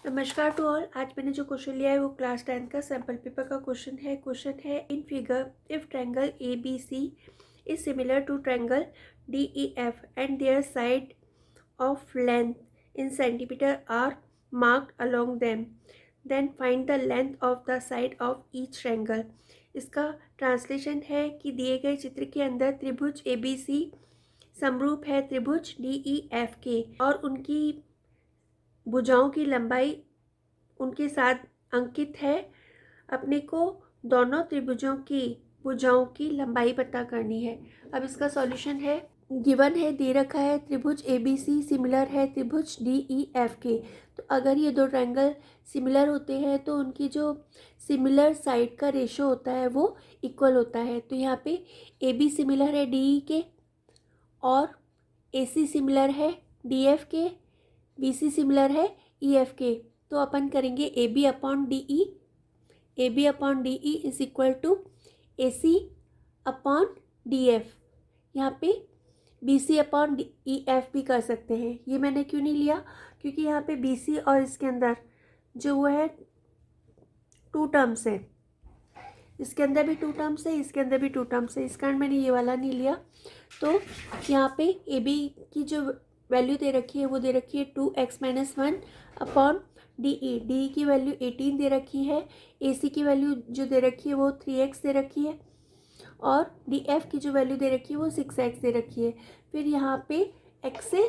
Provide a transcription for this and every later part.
नमस्कार to all. आज मैंने जो क्वेश्चन लिया है वो क्लास 10 का सैम्पल पेपर का क्वेश्चन है in figure if triangle A B C is similar to triangle D E F and their side of length in centimetre are marked along them, then find the length of the side of each triangle. इसका translation है कि दिए गए चित्र के अंदर त्रिभुज ए B सी समरूप है त्रिभुज डी ई एफ के और उनकी भुजाओं की लंबाई उनके साथ अंकित है। अपने को दोनों त्रिभुजों की भुजाओं की लंबाई पता करनी है। अब इसका सॉल्यूशन है, गिवन है, दे रखा है त्रिभुज ए बी सी सिमिलर है त्रिभुज डी ई एफ के। तो अगर ये दो ट्रायंगल सिमिलर होते हैं तो उनकी जो सिमिलर साइड का रेशो होता है वो इक्वल होता है। तो यहाँ पे ए बी सिमिलर है डी ई के और ए सी सिमिलर है डी एफ के, बी सी सिमिलर है ई एफ के। तो अपन करेंगे A B upon D E, A B upon D E is equal to A C upon D F. यहाँ पे B C upon E F भी कर सकते हैं। ये मैंने क्यों नहीं लिया, क्योंकि यहाँ पे बी सी और इसके अंदर जो वो है टू टर्म्स है, इसके अंदर भी टू टर्म्स है, इसके अंदर भी टू टर्म्स है, इस कारण मैंने ये वाला नहीं लिया। तो यहाँ पे ए बी की जो वैल्यू दे रखी है वो दे रखी है 2x-1 अपॉन डी ई की वैल्यू 18 दे रखी है, ए सी की वैल्यू जो दे रखी है वो 3x दे रखी है और डी एफ की जो वैल्यू दे रखी है वो 6x दे रखी है। फिर यहाँ पे x से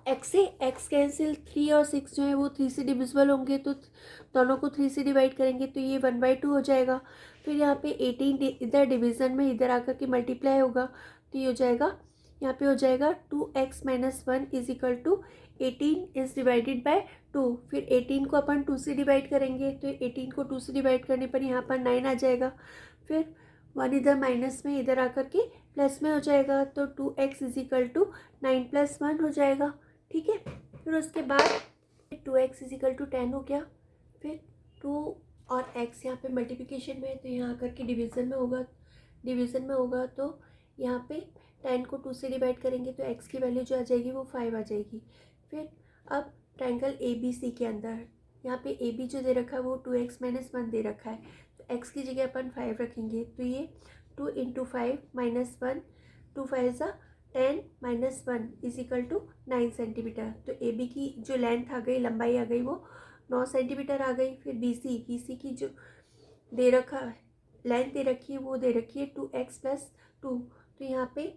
x कैंसिल, 3 और 6 जो है वो 3 से डिविजिबल होंगे तो दोनों को 3 से डिवाइड करेंगे तो ये 1/2 हो जाएगा। फिर यहाँ पे 18 इधर डिवीज़न में इधर आकर के मल्टीप्लाई होगा तो ये हो जाएगा, यहाँ पे हो जाएगा 2x-1 is equal to 18 is divided by 2। फिर 18 को अपन 2 से डिवाइड करेंगे तो 18 को 2 से डिवाइड करने पर यहाँ पर 9 आ जाएगा। फिर 1 इधर माइनस में इधर आकर के प्लस में हो जाएगा तो 2x इज इक्वल टू 9 + 1 हो जाएगा। ठीक है, फिर उसके बाद 2x इज इक्वल टू 10 हो गया। फिर 2 और x यहाँ पे मल्टीप्लिकेशन में है तो यहाँ आकर के डिवीज़न में होगा तो यहाँ पे 10 को 2 से डिवाइड करेंगे तो x की वैल्यू जो आ जाएगी वो 5 आ जाएगी। फिर अब ट्रायंगल ए बी सी के अंदर यहाँ पे ए बी जो दे रखा है वो 2x-1 दे रखा है तो x की जगह अपन 5 रखेंगे तो ये 2 × 5 - 1, 2 5 10 - 1 इज इक्वल टू 9 सेंटीमीटर। तो ए बी की जो लेंथ आ गई, लंबाई आ गई वो 9 सेंटीमीटर आ गई। फिर बी सी की जो दे रखा है लेंथ दे रखी है वो दे रखी है 2x + 2। तो यहाँ पे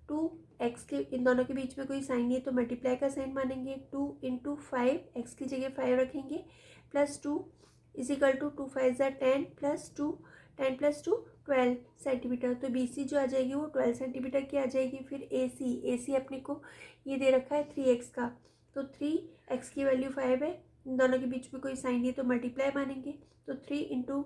2x के इन दोनों के बीच में कोई साइन नहीं है तो मल्टीप्लाई का साइन मानेंगे। 2 × 5, x की जगह 5 रखेंगे, +2 इज इक्वल टू 2 5 10 + 2, 10 + 2 12 सेंटीमीटर। तो बी सी जो आ जाएगी वो 12 सेंटीमीटर की आ जाएगी। फिर ए सी अपने को ये दे रखा है 3x का, तो 3x की वैल्यू 5 है, इन दोनों के बीच में कोई साइन नहीं है तो मल्टीप्लाई मानेंगे। तो 3 ×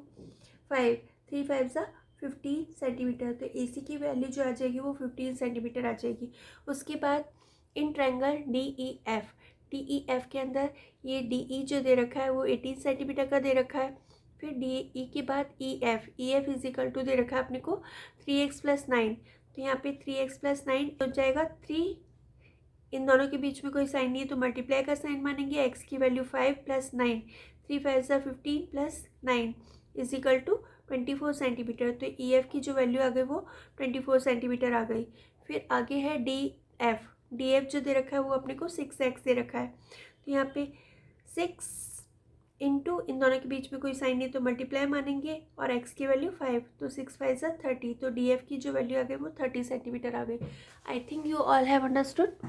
5, 3 5 15 सेंटीमीटर। तो ए सी की वैल्यू जो आ जाएगी वो 15 सेंटीमीटर आ जाएगी। उसके बाद in triangle D E F के अंदर ये डी ई जो दे रखा है वो 18 सेंटीमीटर का दे रखा है। फिर डी ई के बाद E F is equal to दे रखा है अपने को 3x + 9। तो यहाँ पे 3x + 9 हो जाएगा 3, इन दोनों के बीच में कोई साइन नहीं है तो मल्टीप्लाई का साइन मानेंगे। x की value 5 + 9, 3 5 15 + 9 is equal to 24 centimetre. तो ई एफ की जो वैल्यू आ गई वो 24 सेंटीमीटर आ गई। फिर आगे है डी एफ जो दे रखा है वो अपने को 6x दे रखा है। तो यहाँ पे 6 इंटू इन दोनों के बीच में कोई साइन नहीं तो मल्टीप्लाई मानेंगे और x की वैल्यू 5, तो 6 5 30। तो डी एफ की जो वैल्यू आ गई वो 30 सेंटीमीटर आ गई। I think you all have understood.